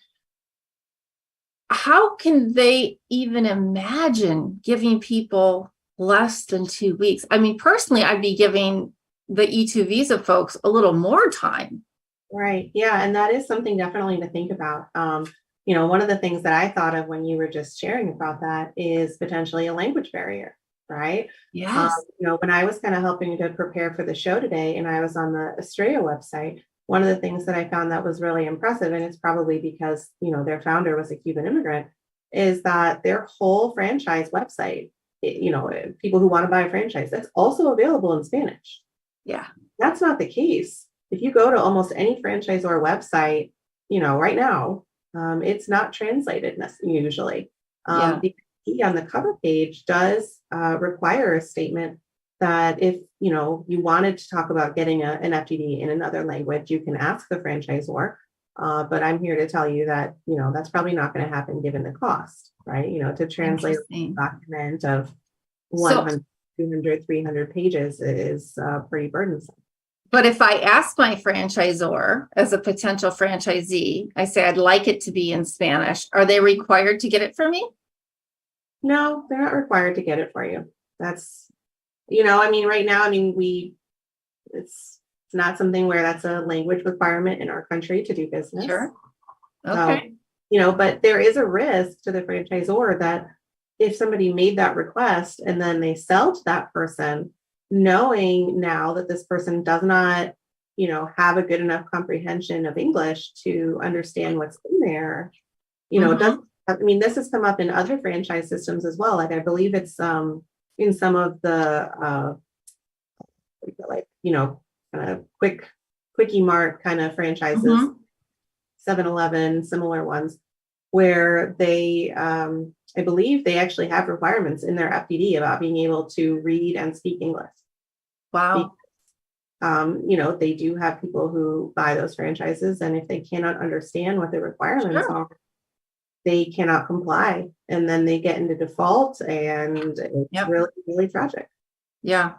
How can they even imagine giving people less than 2 weeks? I mean, personally, I'd be giving the E2 visa folks a little more time. Right. Yeah. And that is something definitely to think about. One of the things that I thought of when you were just sharing about that is potentially a language barrier. Right. Yes. When I was kind of helping to prepare for the show today, and I was on the Estrella website, one of the things that I found that was really impressive, and it's probably because, their founder was a Cuban immigrant, is that their whole franchise website, people who want to buy a franchise, that's also available in Spanish. Yeah. That's not the case. If you go to almost any franchisor website, right now, it's not translated usually. The on the cover page does require a statement that if you wanted to talk about getting an FDD in another language, you can ask the franchisor. But I'm here to tell you that that's probably not going to happen given the cost, right? To translate a document of 100, 200, 300 pages is pretty burdensome. But if I ask my franchisor as a potential franchisee, I say I'd like it to be in Spanish, are they required to get it for me? No, they're not required to get it for you. That's, right now, it's not something where that's a language requirement in our country to do business. Sure. Okay. But there is a risk to the franchisor that if somebody made that request and then they sell to that person, knowing now that this person does not, have a good enough comprehension of English to understand what's in there, doesn't. This has come up in other franchise systems as well. Like, I believe it's in some of the kind of quickie mart kind of franchises, 7-Eleven, similar ones, where they, I believe they actually have requirements in their FDD about being able to read and speak English. Wow. Because, they do have people who buy those franchises, and if they cannot understand what the requirements are, they cannot comply, and then they get into default, and it's really, really tragic. Yeah.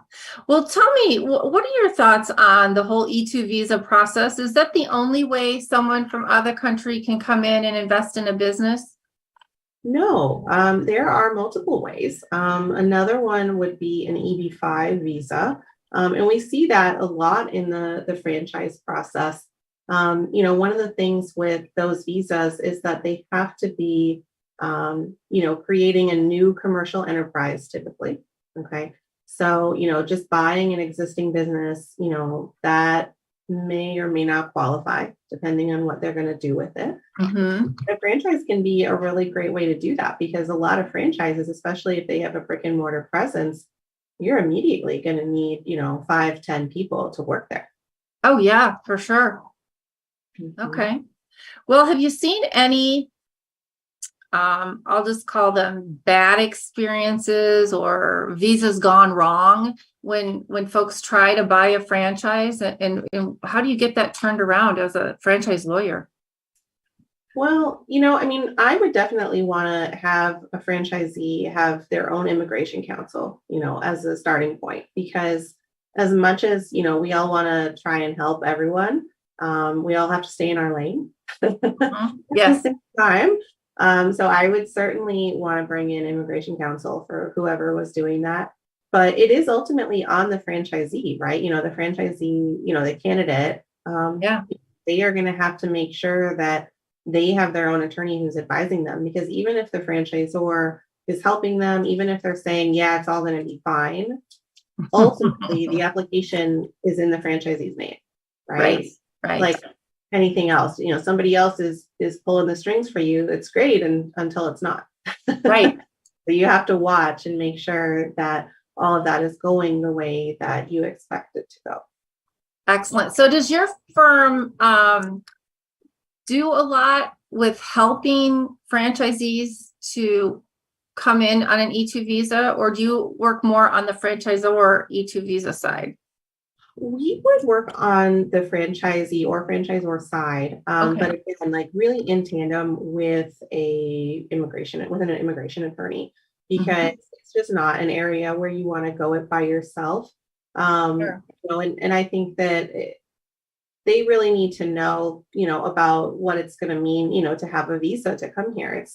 Well, tell me, what are your thoughts on the whole E2 visa process? Is that the only way someone from other country can come in and invest in a business? No, there are multiple ways. Another one would be an EB-5 visa. And we see that a lot in the franchise process. One of the things with those visas is that they have to be, creating a new commercial enterprise typically. Okay. So, just buying an existing business, that may or may not qualify depending on what they're going to do with it. A franchise can be a really great way to do that, because a lot of franchises, especially if they have a brick and mortar presence, you're immediately going to need, 5-10 people to work there. Oh yeah, for sure. Okay. Well, have you seen any, I'll just call them bad experiences or visas gone wrong when folks try to buy a franchise, and how do you get that turned around as a franchise lawyer? Well, I would definitely want to have a franchisee have their own immigration counsel, as a starting point, because as much as, we all want to try and help everyone, we all have to stay in our lane. Yes. At the same time. So I would certainly want to bring in immigration counsel for whoever was doing that. but it is ultimately on the franchisee, right? The franchisee, the candidate, they are going to have to make sure that they have their own attorney who's advising them, because even if the franchisor is helping them, even if they're saying, yeah, it's all going to be fine, ultimately the application is in the franchisee's name, right? Right. Like anything else, somebody else is pulling the strings for you. It's great until it's not. Right. So you have to watch and make sure that all of that is going the way that you expect it to go. Excellent. So does your firm do a lot with helping franchisees to come in on an E2 visa, or do you work more on the franchisor E2 visa side? We would work on the franchisee or franchisor side, but again, like really in tandem with an immigration attorney, because it's just not an area where you want to go it by yourself. Sure. And I think that they really need to know, about what it's going to mean, to have a visa to come here.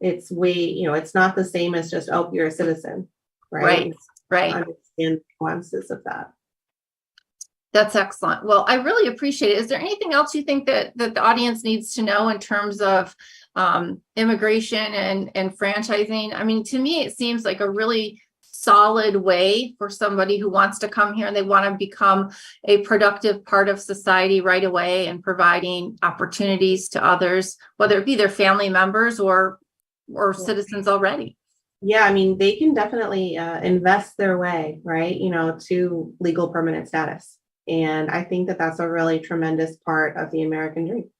It's way, it's not the same as just, oh, you're a citizen, right? Right. Understand the nuances of that. That's excellent. Well, I really appreciate it. Is there anything else you think that the audience needs to know in terms of immigration and franchising? I mean, to me, it seems like a really solid way for somebody who wants to come here and they want to become a productive part of society right away and providing opportunities to others, whether it be their family members or citizens already. Yeah, I mean, they can definitely invest their way, right, to legal permanent status. And I think that that's a really tremendous part of the American dream.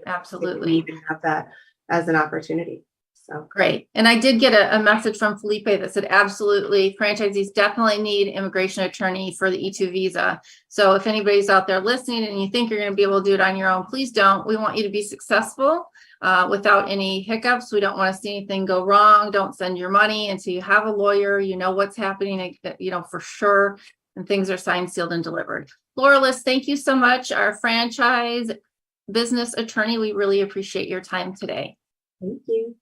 Absolutely. We even have that as an opportunity. So great. And I did get a message from Felipe that said, absolutely, franchisees definitely need immigration attorney for the E2 visa. So if anybody's out there listening and you think you're going to be able to do it on your own, please don't. We want you to be successful without any hiccups. We don't want to see anything go wrong. Don't send your money until you have a lawyer, what's happening, for sure. And things are signed, sealed, and delivered. Laura Liss, thank you so much. Our franchise business attorney, we really appreciate your time today. Thank you.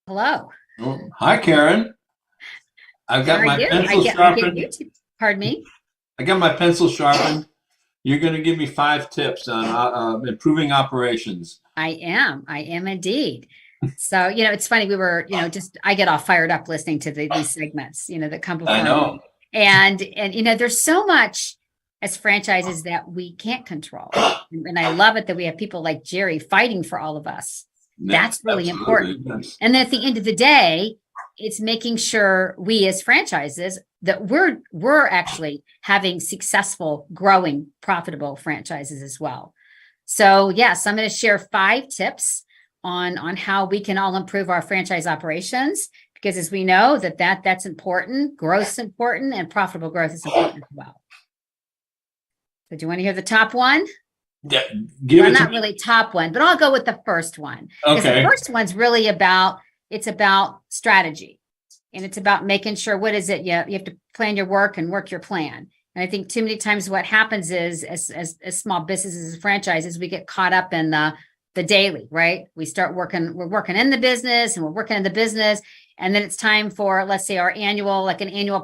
Hello. Oh, hi, Karen. I've got my pencil sharpened. Pardon me? I got my pencil sharpened. You're going to give me 5 tips on improving operations. I am indeed. So, it's funny. We were, I get all fired up listening to these segments, that come before. I know. And, there's so much as franchises that we can't control. And I love it that we have people like Jerry fighting for all of us. That's really important. Yes. And then at the end of the day, it's making sure we as franchises that we're actually having successful, growing, profitable franchises as well. So yes, I'm going to share 5 tips on how we can all improve our franchise operations, because as we know that's important, growth's important, and profitable growth is important as well. So do you want to hear the top one? Yeah, not really top one, but I'll go with the first one. Okay. The first one's really about strategy, and it's about making sure what is it. You have to plan your work and work your plan. And I think too many times what happens is as small businesses, as franchises, we get caught up in the daily, right? We're working in the business and we're working in the business. And then it's time for, let's say, an annual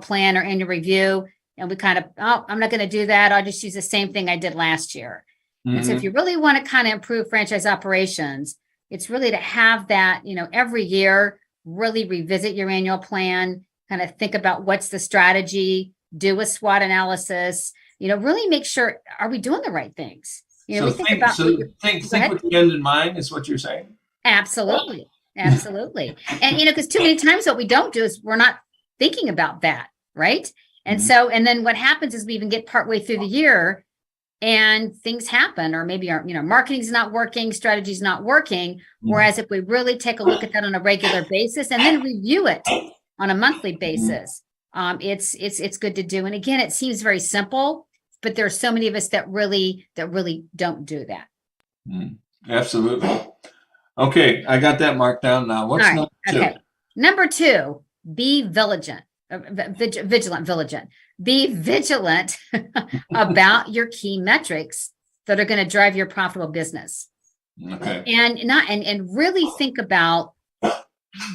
plan or annual review. And we kind of, I'm not going to do that. I'll just use the same thing I did last year. Mm-hmm. And so if you really want to kind of improve franchise operations, it's really to have that, every year, really revisit your annual plan, kind of think about what's the strategy, do a SWOT analysis, really make sure, are we doing the right things? So think with the end in mind is what you're saying. Absolutely. Absolutely. And, because too many times what we don't do is we're not thinking about that. Right. And so, and then what happens is we even get partway through the year and things happen, or maybe our, marketing's not working, strategy's not working. Whereas if we really take a look at that on a regular basis and then review it on a monthly basis, it's good to do. And again, it seems very simple, but there are so many of us that really don't do that. Absolutely. Okay, I got that marked down now. What's number 2? Okay. Number 2, be vigilant. Be vigilant about your key metrics that are going to drive your profitable business. Okay. And really think about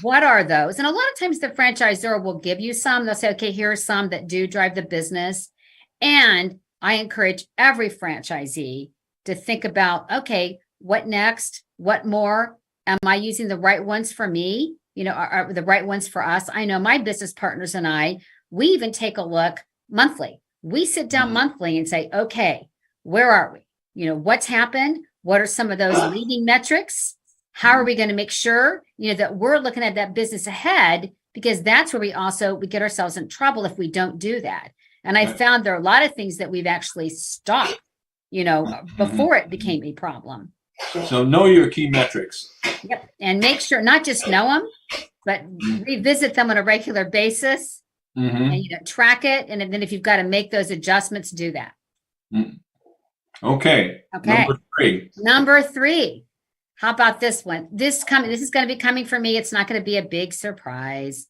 what are those? And a lot of times the franchisor will give you some. They'll say, okay, here are some that do drive the business. And I encourage every franchisee to think about, okay, what next? What more? Am I using the right ones for me? Are the right ones for us? I know my business partners and I, we even take a look monthly. We sit down monthly and say, okay, where are we? What's happened? What are some of those leading metrics? How are we going to make sure, that we're looking at that business ahead? Because that's where we get ourselves in trouble if we don't do that. And I found there are a lot of things that we've actually stopped, before it became a problem. So know your key metrics. Yep. And make sure not just know them, but revisit them on a regular basis and track it. And then if you've got to make those adjustments, do that. Okay. Number three. How about this one? This is going to be coming for me. It's not going to be a big surprise.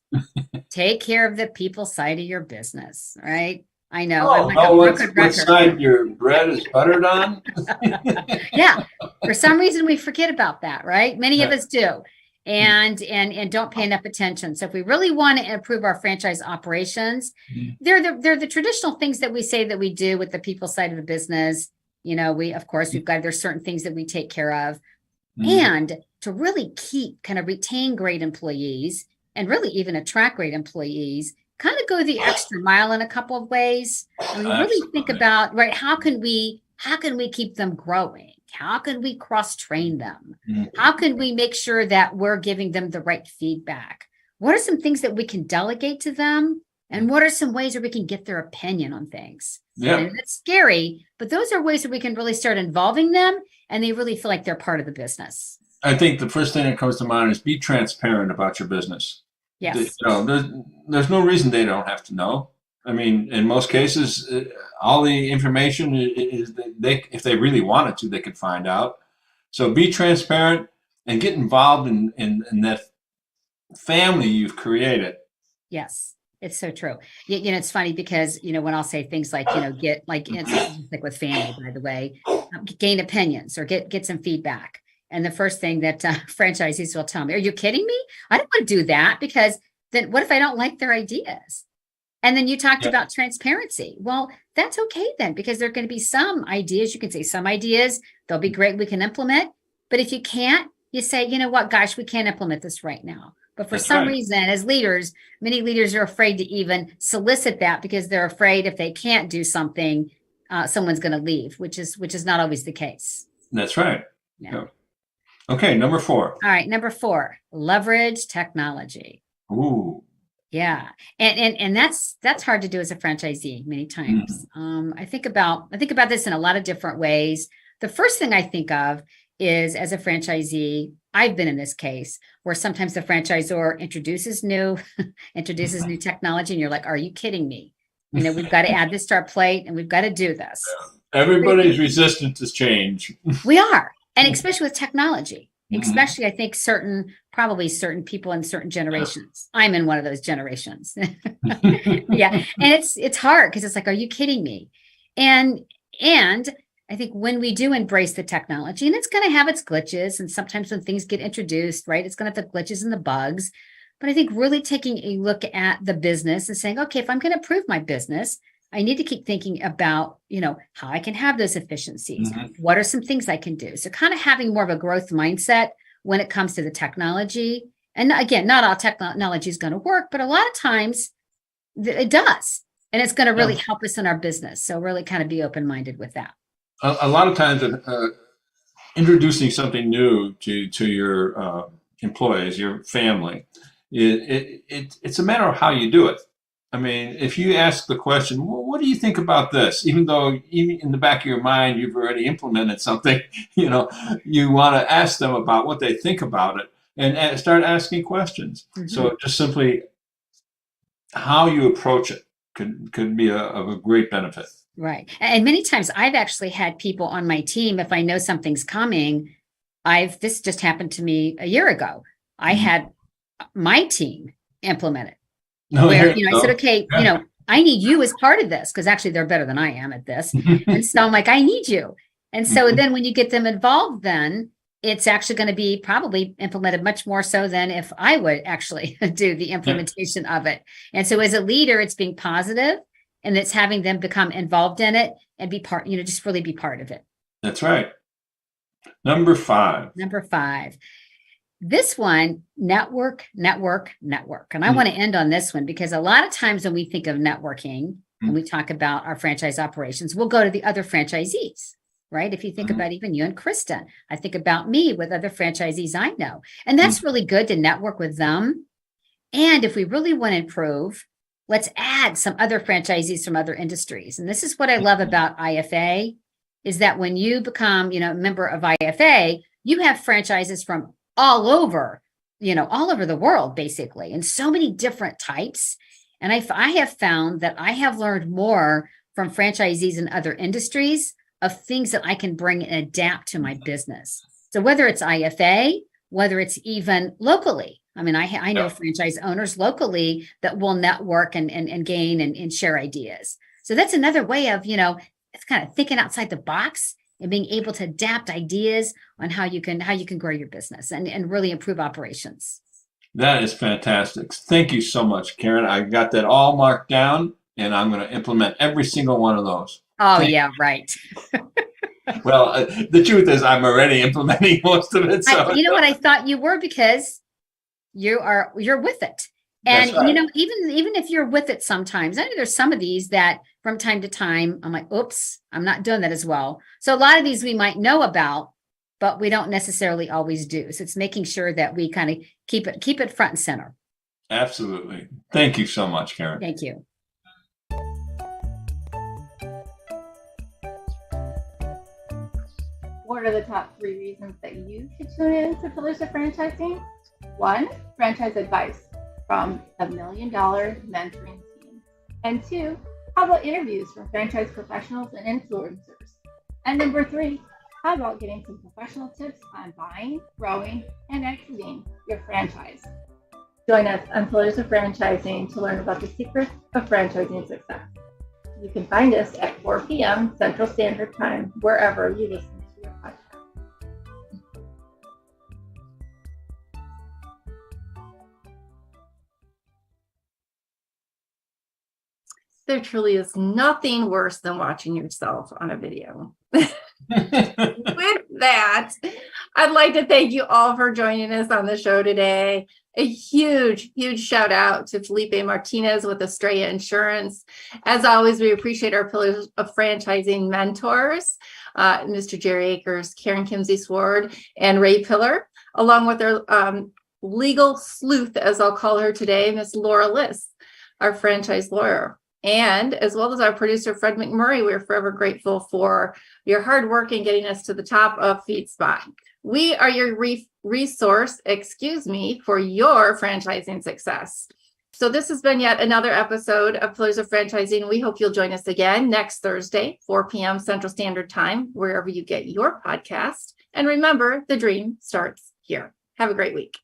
Take care of the people side of your business, right? I know. What side your bread is buttered on? Yeah. For some reason, we forget about that, right? Many of us do, and don't pay enough attention. So if we really want to improve our franchise operations, they're the traditional things that we say that we do with the people side of the business. There's certain things that we take care of. And to really retain great employees and really even attract great employees, kind of go the extra mile in a couple of ways. And really think about, right, how can we keep them growing? How can we cross-train them? How can we make sure that we're giving them the right feedback? What are some things that we can delegate to them? And what are some ways where we can get their opinion on things? Yeah. And it's scary, but those are ways that we can really start involving them and they really feel like they're part of the business. I think the first thing that comes to mind is be transparent about your business. Yes. There's no reason they don't have to know. I mean, in most cases, all the information is if they really wanted to, they could find out. So be transparent and get involved in that family you've created. Yes. It's so true. It's funny because, when I'll say things like, it's like with family, by the way, gain opinions or get some feedback. And the first thing that franchisees will tell me, are you kidding me? I don't want to do that because then what if I don't like their ideas? And then you talked about transparency. Well, that's okay then, because there are going to be some ideas. You can say some ideas, they'll be great. We can implement. But if you can't, you say, you know what, gosh, we can't implement this right now. But for some reason, as leaders, many leaders are afraid to even solicit that because they're afraid if they can't do something, someone's going to leave, which is not always the case. That's right. Yeah. Okay, number 4. All right, number 4, leverage technology. Ooh. Yeah, and that's hard to do as a franchisee many times. I think about this in a lot of different ways. The first thing I think of is, as a franchisee, I've been in this case where sometimes the franchisor introduces new technology and you're like, are you kidding me? We've got to add this to our plate and we've got to do this. Everybody's resistant to change. We are. And especially with technology, especially I think probably certain people in certain generations. I'm in one of those generations. Yeah. And it's hard because it's like, are you kidding me? And I think when we do embrace the technology, and it's going to have its glitches, and sometimes when things get introduced, right, it's going to have the glitches and the bugs. But I think really taking a look at the business and saying, okay, if I'm going to improve my business, I need to keep thinking about, how I can have those efficiencies. What are some things I can do? So kind of having more of a growth mindset when it comes to the technology. And again, not all technology is going to work, but a lot of times it does. And it's going to really help us in our business. So really kind of be open-minded with that. A lot of times introducing something new to your employees, your family, it's a matter of how you do it. I mean, if you ask the question, well, what do you think about this? Even though in the back of your mind, you've already implemented something, you want to ask them about what they think about it and start asking questions. So just simply how you approach it could be of a great benefit. Right. And many times I've actually had people on my team, if I know something's coming, this just happened to me a year ago. I had my team implement it. Where, I said, okay, I need you as part of this, because actually they're better than I am at this. And so I'm like, I need you. And so then when you get them involved, then it's actually going to be probably implemented much more so than if I would actually do the implementation of it. And so as a leader, it's being positive and it's having them become involved in it and be part, just really be part of it. That's right. Number 5. This one, network. And I want to end on this one because a lot of times when we think of networking and we talk about our franchise operations, we'll go to the other franchisees, right? If you think about even you and Kristin, I think about me with other franchisees I know. And that's really good to network with them. And if we really want to improve, let's add some other franchisees from other industries. And this is what I love about IFA is that when you become, a member of IFA, you have franchises from all over the world, basically, and so many different types. And I have found that I have learned more from franchisees in other industries of things that I can bring and adapt to my business. So whether it's IFA, whether it's even locally, I know franchise owners locally that will network and gain and share ideas. So that's another way of, it's kind of thinking outside the box and being able to adapt ideas on how you can grow your business and really improve operations. That is fantastic. Thank you so much, Karen. I got that all marked down and I'm going to implement every single one of those. Oh, yeah, right. Well, the truth is I'm already implementing most of it. So you know what? I thought you were because you're with it. And, right. Even if you're with it sometimes, I know there's some of these that from time to time, I'm like, oops, I'm not doing that as well. So a lot of these we might know about, but we don't necessarily always do. So it's making sure that we kind of keep it front and center. Absolutely. Thank you so much, Karen. Thank you. What are the top 3 reasons that you should tune in to Pillars of Franchising? 1, franchise advice from the Million Dollar Mentoring Team. And 2, how about interviews from franchise professionals and influencers? And number 3, how about getting some professional tips on buying, growing, and exiting your franchise? Join us on Pillars of Franchising to learn about the secrets of franchising success. You can find us at 4 p.m. Central Standard Time, wherever you listen to your podcast. There truly is nothing worse than watching yourself on a video. With that, I'd like to thank you all for joining us on the show today. A huge shout out to Felipe Martinez with Estrella Insurance. As always, we appreciate our Pillars of Franchising mentors, Mr. Jerry Akers, Karen Kimsey-Sword, and Ray Pillar, along with our legal sleuth, as I'll call her today, Miss Laura Liss, our franchise lawyer. And as well as our producer, Fred McMurray, we're forever grateful for your hard work in getting us to the top of FeedSpot. We are your resource, for your franchising success. So this has been yet another episode of Pillars of Franchising. We hope you'll join us again next Thursday, 4 p.m. Central Standard Time, wherever you get your podcast. And remember, the dream starts here. Have a great week.